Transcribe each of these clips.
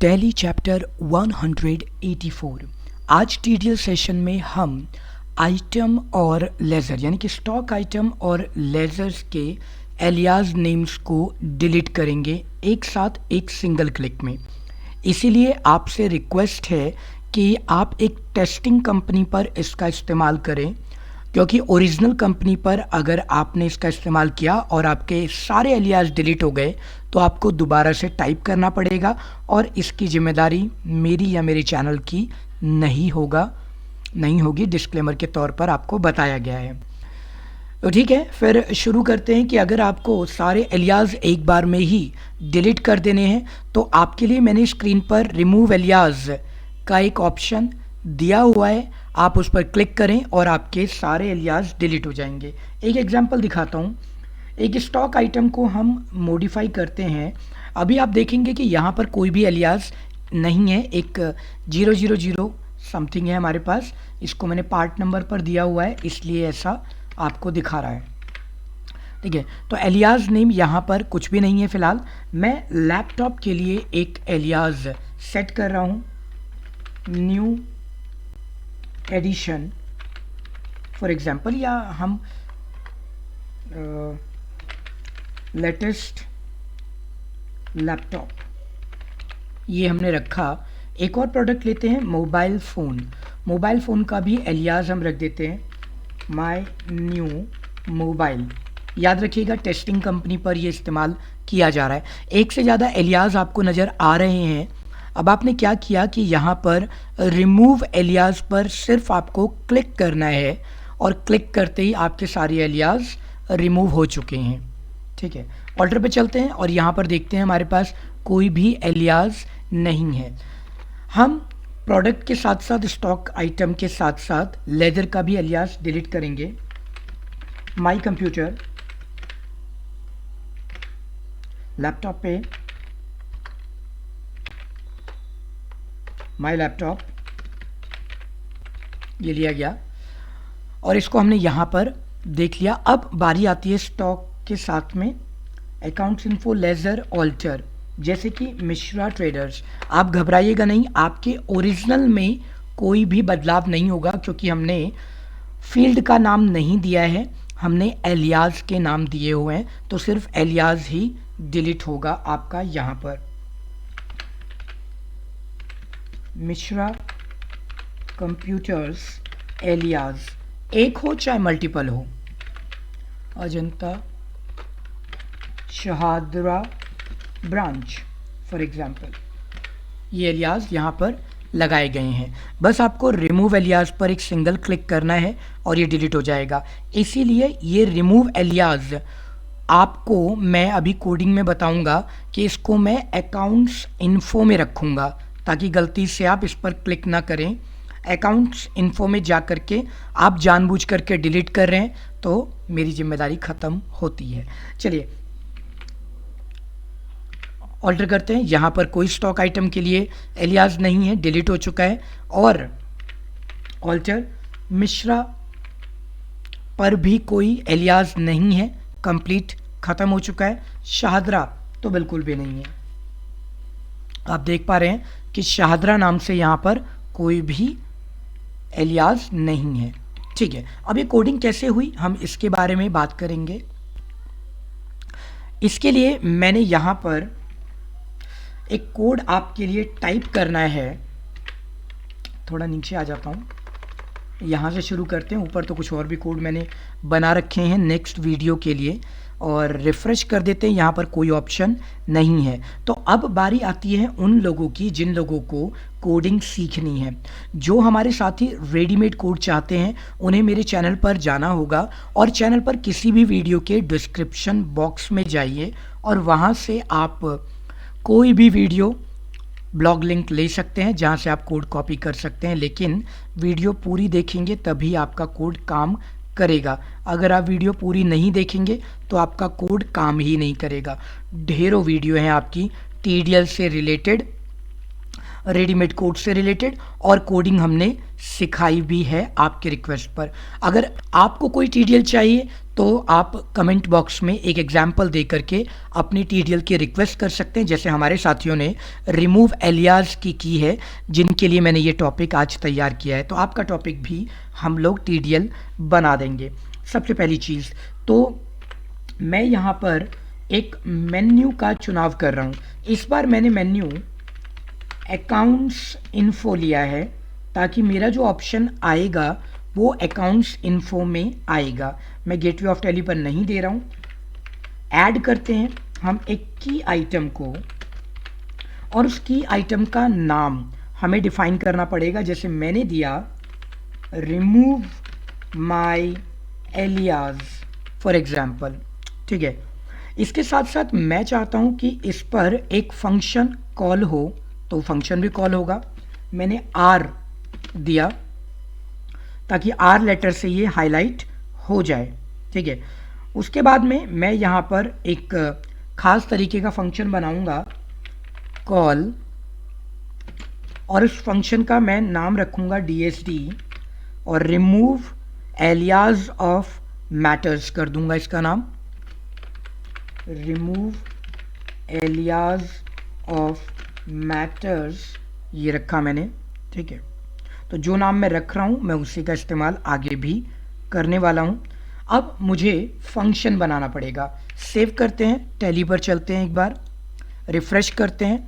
Tally chapter 184। आज TDL session में हम आइटम और लेज़र यानी कि स्टॉक आइटम और लेज़र्स के एलियास नेम्स को डिलीट करेंगे एक साथ एक सिंगल क्लिक में। इसीलिए आपसे रिक्वेस्ट है कि आप एक टेस्टिंग कंपनी पर इसका इस्तेमाल करें, क्योंकि ओरिजिनल कंपनी पर अगर आपने इसका इस्तेमाल किया और आपके सारे एलियास डिलीट हो गए तो आपको दोबारा से टाइप करना पड़ेगा और इसकी जिम्मेदारी मेरी या मेरे चैनल की नहीं होगी। डिस्क्लेमर के तौर पर आपको बताया गया है। तो ठीक है, फिर शुरू करते हैं कि अगर आपको सारे एलियास एक बार में ही डिलीट कर देने हैं तो आपके लिए मैंने स्क्रीन पर रिमूव एलियास का एक ऑप्शन दिया हुआ है, आप उस पर क्लिक करें और आपके सारे एलियास डिलीट हो जाएंगे। एक एग्जांपल दिखाता हूँ। एक स्टॉक आइटम को हम मॉडिफाई करते हैं। अभी आप देखेंगे कि यहाँ पर कोई भी एलियास नहीं है, एक 000 समथिंग है हमारे पास। इसको मैंने पार्ट नंबर पर दिया हुआ है, इसलिए ऐसा आपको दिखा रहा है। ठीक है, तो एलियास नेम यहाँ पर कुछ भी नहीं है फिलहाल। मैं लैपटॉप के लिए एक एलियास सेट कर रहा हूँ, न्यू एडिशन फॉर एग्जाम्पल, या हम लेटेस्ट लैपटॉप ये हमने रखा। एक और प्रोडक्ट लेते हैं, मोबाइल फ़ोन का भी एलियास हम रख देते हैं, माय न्यू मोबाइल। याद रखिएगा टेस्टिंग कंपनी पर ये इस्तेमाल किया जा रहा है। एक से ज़्यादा एलियास आपको नज़र आ रहे हैं। अब आपने क्या किया कि यहाँ पर रिमूव एलियास पर सिर्फ आपको क्लिक करना है और क्लिक करते ही आपके सारे एलियास रिमूव हो चुके हैं। ठीक है, ऑल्टर पे चलते हैं और यहाँ पर देखते हैं हमारे पास कोई भी एलियास नहीं है। हम प्रोडक्ट के साथ साथ स्टॉक आइटम के साथ साथ लेदर का भी एलियास डिलीट करेंगे। माई कंप्यूटर, लैपटॉप पे माई लैपटॉप ये लिया गया और इसको हमने यहाँ पर देख लिया। अब बारी आती है स्टॉक के साथ में अकाउंट्स इन्फो लेज़र ऑल्टर, जैसे कि मिश्रा ट्रेडर्स। आप घबराइएगा नहीं, आपके ओरिजिनल में कोई भी बदलाव नहीं होगा, क्योंकि हमने फील्ड का नाम नहीं दिया है, हमने एलियास के नाम दिए हुए हैं, तो सिर्फ एलियास ही डिलीट होगा आपका यहाँ पर। मिश्रा कंप्यूटर्स एलियास एक हो चाहे मल्टीपल हो, Ajanta Shahdara branch for example, ये एलियास यहाँ पर लगाए गए हैं। बस आपको रिमूव एलियास पर एक सिंगल क्लिक करना है और ये डिलीट हो जाएगा। इसीलिए ये रिमूव एलियास आपको मैं अभी कोडिंग में बताऊंगा कि इसको मैं अकाउंट्स इन्फो में रखूंगा, ताकि गलती से आप इस पर क्लिक ना करें। अकाउंट्स इन्फो में जा करके आप जानबूझ करके डिलीट कर रहे हैं तो मेरी जिम्मेदारी ख़त्म होती है। चलिए ऑल्टर करते हैं। यहाँ पर कोई स्टॉक आइटम के लिए एलियास नहीं है, डिलीट हो चुका है। और ऑल्टर मिश्रा पर भी कोई एलियास नहीं है, कंप्लीट ख़त्म हो चुका है। शाहदरा तो बिल्कुल भी नहीं है। आप देख पा रहे हैं कि शाहदरा नाम से यहाँ पर कोई भी एलियास नहीं है। ठीक है, अब ये कोडिंग कैसे हुई हम इसके बारे में बात करेंगे। इसके लिए मैंने यहाँ पर एक कोड आपके लिए टाइप करना है। थोड़ा नीचे आ जाता हूँ, यहाँ से शुरू करते हैं। ऊपर तो कुछ और भी कोड मैंने बना रखे हैं नेक्स्ट वीडियो के लिए, और रिफ़्रेश कर देते हैं, यहाँ पर कोई ऑप्शन नहीं है। तो अब बारी आती है उन लोगों की जिन लोगों को कोडिंग सीखनी है। जो हमारे साथी रेडीमेड कोड चाहते हैं उन्हें मेरे चैनल पर जाना होगा, और चैनल पर किसी भी वीडियो के डिस्क्रिप्शन बॉक्स में जाइए और वहाँ से आप कोई भी वीडियो ब्लॉग लिंक ले सकते हैं जहाँ से आप कोड कॉपी कर सकते हैं। लेकिन वीडियो पूरी देखेंगे तभी आपका कोड काम करेगा। अगर आप वीडियो पूरी नहीं देखेंगे तो आपका कोड काम ही नहीं करेगा। ढेरों वीडियो हैं आपकी टीडीएल से रिलेटेड, रेडीमेड कोड से रिलेटेड, और कोडिंग हमने सिखाई भी है आपके रिक्वेस्ट पर। अगर आपको कोई टीडीएल चाहिए तो आप कमेंट बॉक्स में एक एग्जाम्पल दे करके अपनी टीडीएल की रिक्वेस्ट कर सकते हैं, जैसे हमारे साथियों ने रिमूव एलियास की है, जिनके लिए मैंने ये टॉपिक आज तैयार किया है। तो आपका टॉपिक भी हम लोग टीडीएल बना देंगे। सबसे पहली चीज़ तो मैं यहाँ पर एक मेन्यू का चुनाव कर रहा हूँ। इस बार मैंने मेन्यू अकाउंट्स इन्फो लिया है, ताकि मेरा जो ऑप्शन आएगा वो अकाउंट्स इन्फो में आएगा। मैं गेटवे ऑफ टैली पर नहीं दे रहा हूँ। ऐड करते हैं हम एक की आइटम को, और उस की आइटम का नाम हमें डिफाइन करना पड़ेगा। जैसे मैंने दिया remove my alias for example, ठीक है। इसके साथ साथ मैं चाहता हूँ कि इस पर एक फंक्शन कॉल हो, तो फंक्शन भी कॉल होगा। मैंने आर दिया ताकि आर लेटर से ये हाईलाइट हो जाए, ठीक है। उसके बाद में मैं यहाँ पर एक खास तरीके का फंक्शन बनाऊंगा कॉल, और उस फंक्शन का मैं नाम रखूंगा DSD, और रिमूव एलियास ऑफ मैटर्स कर दूंगा इसका नाम, रिमूव एलियास ऑफ मैटर्स ये रखा मैंने, ठीक है। तो जो नाम मैं रख रहा हूँ मैं उसी का इस्तेमाल आगे भी करने वाला हूँ। अब मुझे फंक्शन बनाना पड़ेगा। सेव करते हैं, टैली पर चलते हैं, एक बार रिफ्रेश करते हैं।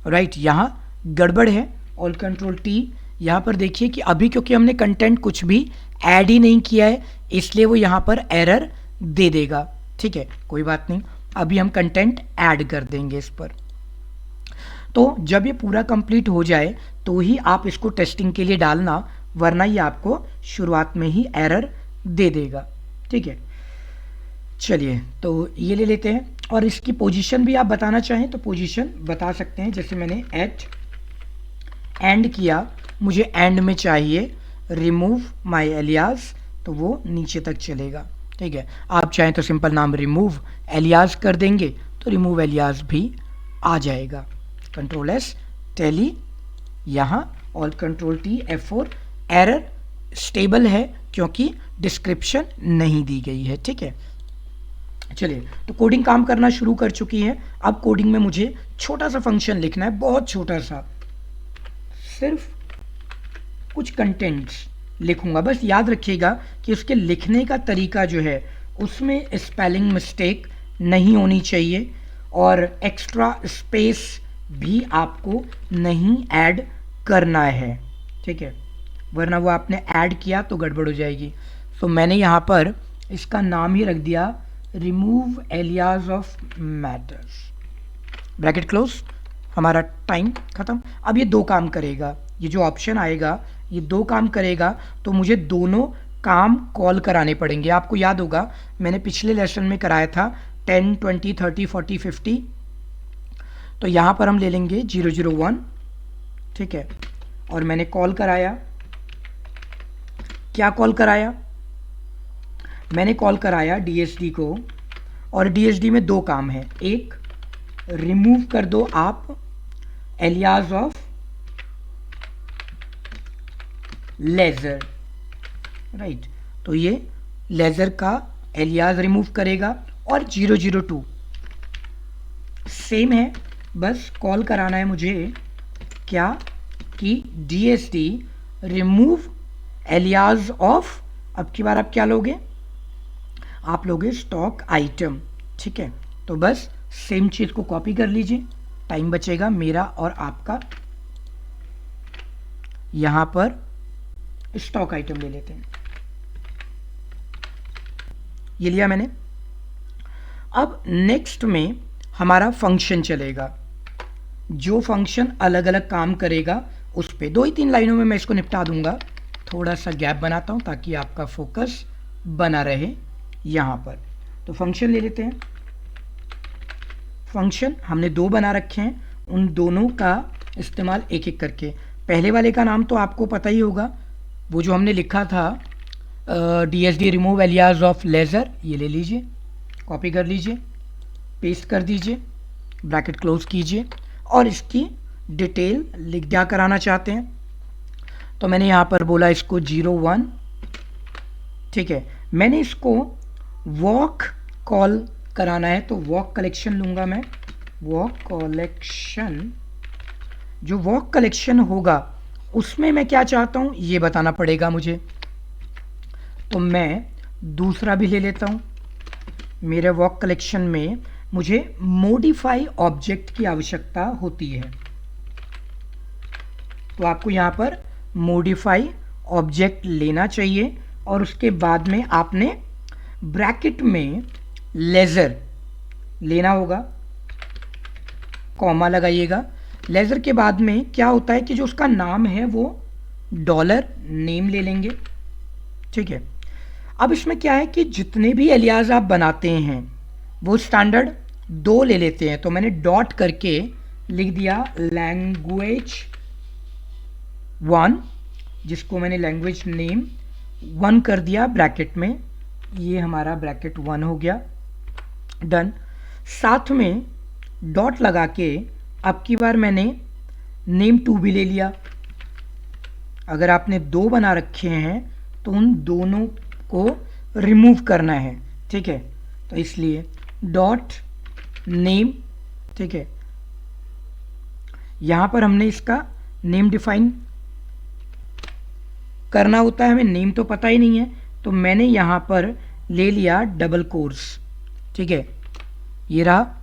राइट, यहाँ गड़बड़ है, ऑल कंट्रोल T। यहाँ पर देखिए कि अभी क्योंकि हमने कंटेंट कुछ भी ऐड ही नहीं किया है, इसलिए वो यहाँ पर एरर दे देगा, ठीक है। कोई बात नहीं, अभी हम कंटेंट ऐड कर देंगे इस पर। तो जब ये पूरा कंप्लीट हो जाए तो ही आप इसको टेस्टिंग के लिए डालना, वरना ये आपको शुरुआत में ही एरर दे देगा, ठीक है। चलिए, तो ये ले लेते हैं, और इसकी पोजीशन भी आप बताना चाहें तो पोजीशन बता सकते हैं। जैसे मैंने एट एंड किया, मुझे एंड में चाहिए रिमूव माई एलियास, तो वो नीचे तक चलेगा, ठीक है। आप चाहें तो सिंपल नाम रिमूव एलियास कर देंगे तो रिमूव एलियास भी आ जाएगा। कंट्रोल S टैली, यहाँ all control T F4। Error stable है क्योंकि डिस्क्रिप्शन नहीं दी गई है, ठीक है। चलिए, तो कोडिंग काम करना शुरू कर चुकी है। अब कोडिंग में मुझे छोटा सा फंक्शन लिखना है, बहुत छोटा सा, सिर्फ कुछ कंटेंट्स लिखूंगा। बस याद रखिएगा कि उसके लिखने का तरीका जो है उसमें स्पेलिंग मिस्टेक नहीं होनी चाहिए, और एक्स्ट्रा स्पेस भी आपको नहीं ऐड करना है, ठीक है, वरना वो आपने ऐड किया तो गड़बड़ हो जाएगी। तो मैंने यहाँ पर इसका नाम ही रख दिया remove alias of matters, bracket close. हमारा टाइम ख़त्म। अब ये दो काम करेगा, ये जो ऑप्शन आएगा ये दो काम करेगा, तो मुझे दोनों काम कॉल कराने पड़ेंगे। आपको याद होगा मैंने पिछले लेसन में कराया था 10, 20, 30, 40, 50। तो यहाँ पर हम ले लेंगे 001, ठीक है, और मैंने कॉल कराया। क्या कॉल कराया? मैंने कॉल कराया DSD को, और DSD में दो काम है। एक, रिमूव कर दो आप एलियास ऑफ लेजर, राइट, तो ये लेजर का एलियास रिमूव करेगा। और 002 सेम है, बस कॉल कराना है मुझे क्या कि DSD रिमूव एलियास ऑफ, अब की बार आप क्या लोगे? आप लोगे स्टॉक आइटम, ठीक है। तो बस सेम चीज को कॉपी कर लीजिए, टाइम बचेगा मेरा और आपका। यहां पर स्टॉक आइटम ले लेते हैं, ये लिया मैंने। अब नेक्स्ट में हमारा फंक्शन चलेगा, जो फंक्शन अलग अलग काम करेगा उस पे 2-3 लाइनों में मैं इसको निपटा दूंगा। थोड़ा सा गैप बनाता हूं ताकि आपका फोकस बना रहे यहां पर। तो फंक्शन ले लेते हैं। फंक्शन हमने दो बना रखे हैं, उन दोनों का इस्तेमाल एक एक करके। पहले वाले का नाम तो आपको पता ही होगा, वो जो हमने लिखा था DSD remove alias of ledger, ये ले लीजिए, कॉपी कर लीजिए, पेस्ट कर दीजिए, ब्रैकेट क्लोज कीजिए, और इसकी डिटेल लिख क्या कराना चाहते हैं, तो मैंने यहाँ पर बोला इसको 01, ठीक है। मैंने इसको वॉक कॉल कराना है, तो वॉक कलेक्शन लूँगा मैं, वॉक कलेक्शन। जो वॉक कलेक्शन होगा उसमें मैं क्या चाहता हूँ ये बताना पड़ेगा मुझे, तो मैं दूसरा भी ले लेता हूँ। मेरे वॉक कलेक्शन में मुझे मॉडिफाई ऑब्जेक्ट की आवश्यकता होती है, तो आपको यहाँ पर मॉडिफाई ऑब्जेक्ट लेना चाहिए और उसके बाद में आपने ब्रैकेट में लेज़र लेना होगा, कॉमा लगाइएगा। लेज़र के बाद में क्या होता है कि जो उसका नाम है वो डॉलर नेम ले लेंगे, ठीक है। अब इसमें क्या है कि जितने भी एलियाज आप बनाते हैं वो स्टैंडर्ड 2 ले लेते हैं, तो मैंने डॉट करके लिख दिया लैंग्वेज 1, जिसको मैंने लैंग्वेज नेम 1 कर दिया ब्रैकेट में, ये हमारा ब्रैकेट 1 हो गया, डन। साथ में डॉट लगा के अब की बार मैंने नेम 2 भी ले लिया। अगर आपने 2 बना रखे हैं तो उन दोनों को रिमूव करना है, ठीक है, तो इसलिए डॉट नेम, ठीक है। यहाँ पर हमने इसका नेम डिफाइन करना होता है, हमें नेम तो पता ही नहीं है, तो मैंने यहाँ पर ले लिया डबल कोर्स, ठीक है, ये रहा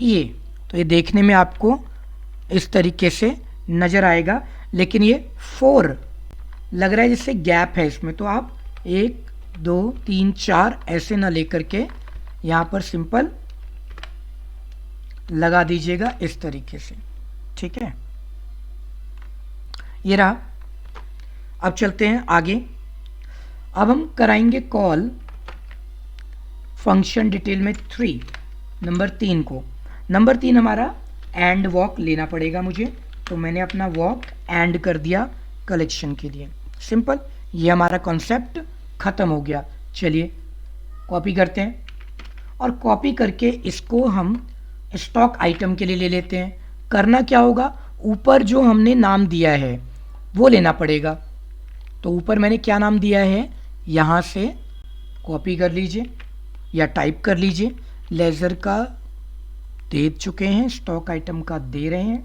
ये। तो ये देखने में आपको इस तरीके से नज़र आएगा, लेकिन ये 4 लग रहा है जिससे गैप है इसमें, तो आप 1 2 3 4 ऐसे ना लेकर के यहाँ पर सिंपल लगा दीजिएगा इस तरीके से, ठीक है, ये रहा। अब चलते हैं आगे। अब हम कराएंगे कॉल फंक्शन डिटेल में 3, नंबर 3 को। नंबर 3 हमारा एंड वॉक लेना पड़ेगा मुझे, तो मैंने अपना वॉक एंड कर दिया कलेक्शन के लिए, सिंपल। ये हमारा कॉन्सेप्ट ख़त्म हो गया। चलिए कॉपी करते हैं और कॉपी करके इसको हम स्टॉक आइटम के लिए ले लेते हैं। करना क्या होगा, ऊपर जो हमने नाम दिया है वो लेना पड़ेगा, तो ऊपर मैंने क्या नाम दिया है यहाँ से कॉपी कर लीजिए या टाइप कर लीजिए। लेज़र का दे चुके हैं, स्टॉक आइटम का दे रहे हैं,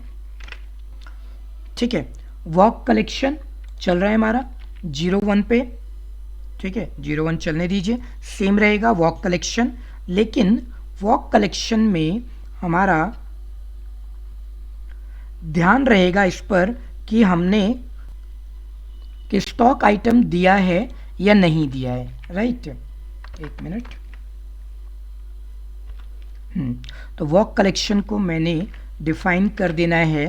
ठीक है। वॉक कलेक्शन चल रहा है हमारा 01 पे, ठीक है, 01 चलने दीजिए, सेम रहेगा वॉक कलेक्शन। लेकिन वॉक कलेक्शन में हमारा ध्यान रहेगा इस पर कि हमने कि स्टॉक आइटम दिया है या नहीं दिया है, राइट। एक मिनट, तो वॉक कलेक्शन को मैंने डिफाइन कर देना है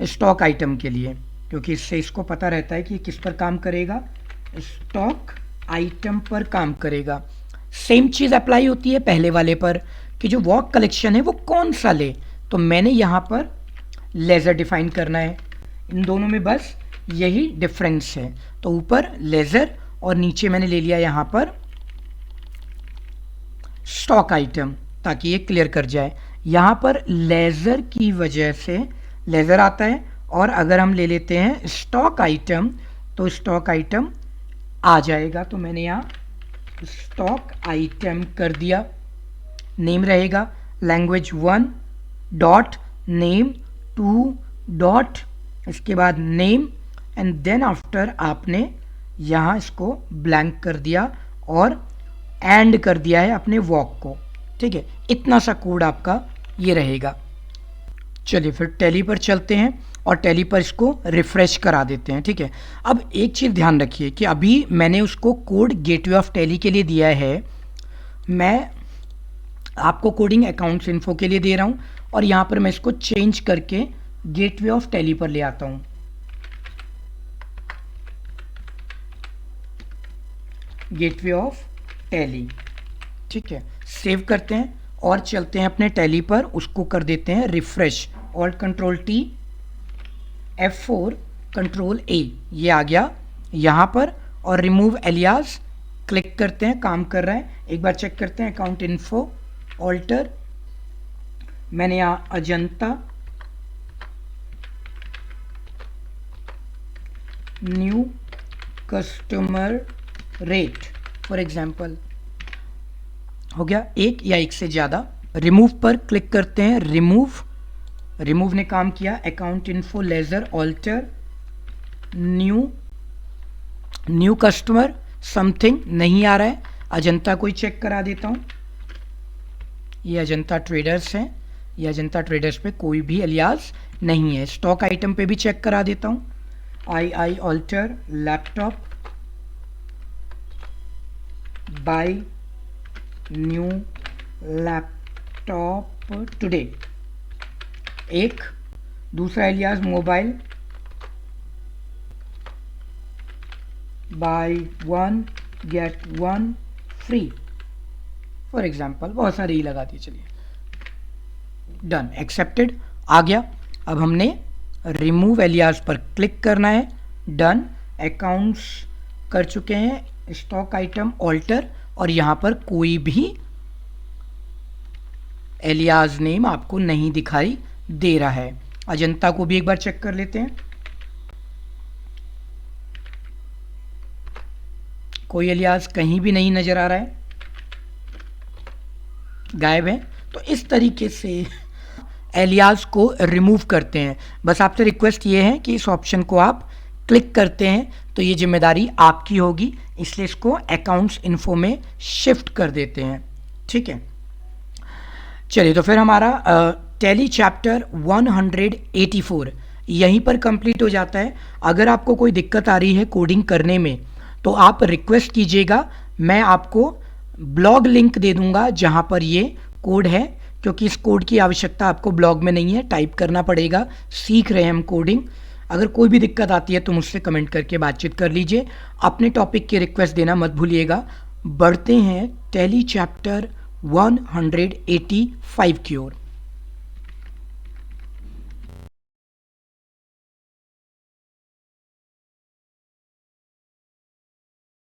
स्टॉक आइटम के लिए, क्योंकि इससे इसको पता रहता है कि किस पर काम करेगा, स्टॉक आइटम पर काम करेगा। सेम चीज़ अप्लाई होती है पहले वाले पर कि जो वॉक कलेक्शन है वो कौन सा ले, तो मैंने यहाँ पर लेज़र डिफाइन करना है। इन दोनों में बस यही डिफरेंस है, तो ऊपर लेज़र और नीचे मैंने ले लिया यहाँ पर स्टॉक आइटम, ताकि ये क्लियर कर जाए। यहाँ पर लेज़र की वजह से लेज़र आता है, और अगर हम ले लेते हैं स्टॉक आइटम तो स्टॉक आइटम आ जाएगा। तो मैंने यहाँ स्टॉक आइटम कर दिया, नेम रहेगा लैंग्वेज 1 डॉट नेम 2 डॉट, इसके बाद नेम, एंड देन आफ्टर आपने यहाँ इसको ब्लैंक कर दिया और एंड कर दिया है अपने वॉक को, ठीक है। इतना सा कोड आपका ये रहेगा। चलिए फिर टैली पर चलते हैं और टैली पर इसको रिफ्रेश करा देते हैं, ठीक है। अब एक चीज़ ध्यान रखिए कि अभी मैंने उसको कोड गेटवे ऑफ टैली के लिए दिया है, मैं आपको कोडिंग अकाउंट्स इन्फो के लिए दे रहा हूँ, और यहाँ पर मैं इसको चेंज करके गेटवे ऑफ टैली पर ले आता हूँ। गेटवे ऑफ टैली, ठीक है, सेव करते हैं और चलते हैं अपने टैली पर, उसको कर देते हैं refresh. Alt control T, F4 control A, ये आ गया यहाँ पर, और रिमूव एलियास क्लिक करते हैं, काम कर रहा है। एक बार चेक करते हैं अकाउंट इन्फो ऑल्टर, मैंने यहाँ Ajanta new customer rate for example. हो गया एक या एक से ज़्यादा। रिमूव पर क्लिक करते हैं, रिमूव ने काम किया। Account info ledger alter new customer something नहीं आ रहा है। अजंता कोई चेक करा देता हूँ, ये अजंता ट्रेडर्स हैं, ये अजंता ट्रेडर्स पे कोई भी एलियास नहीं है। स्टॉक आइटम पे भी चेक करा देता हूँ, I alter laptop buy new laptop today. एक दूसरा alias mobile buy 1 get 1 free for example. बहुत सारे ही लगा दिए, चलिए डन, एक्सेप्टेड आ गया। अब हमने रिमूव एलियास पर क्लिक करना है, डन। अकाउंट्स कर चुके हैं, स्टॉक आइटम ऑल्टर, और यहाँ पर कोई भी एलियास नेम आपको नहीं दिखाई दे रहा है। अजंता को भी एक बार चेक कर लेते हैं, कोई एलियास कहीं भी नहीं नजर आ रहा है, गायब है। तो इस तरीके से एलियास को रिमूव करते हैं। बस आपसे रिक्वेस्ट ये है कि इस ऑप्शन को आप क्लिक करते हैं तो ये जिम्मेदारी आपकी होगी, इसलिए इसको अकाउंट्स इन्फो में शिफ्ट कर देते हैं, ठीक है। चलिए तो फिर हमारा टैली चैप्टर 184 यहीं पर कंप्लीट हो जाता है। अगर आपको कोई दिक्कत आ रही है कोडिंग करने में तो आप रिक्वेस्ट कीजिएगा, मैं आपको ब्लॉग लिंक दे दूंगा जहां पर ये कोड है, क्योंकि इस कोड की आवश्यकता आपको ब्लॉग में नहीं है, टाइप करना पड़ेगा। सीख रहे हैं हम कोडिंग। अगर कोई भी दिक्कत आती है तो मुझसे कमेंट करके बातचीत कर लीजिए। अपने टॉपिक की रिक्वेस्ट देना मत भूलिएगा। बढ़ते हैं टैली चैप्टर 185 की ओर।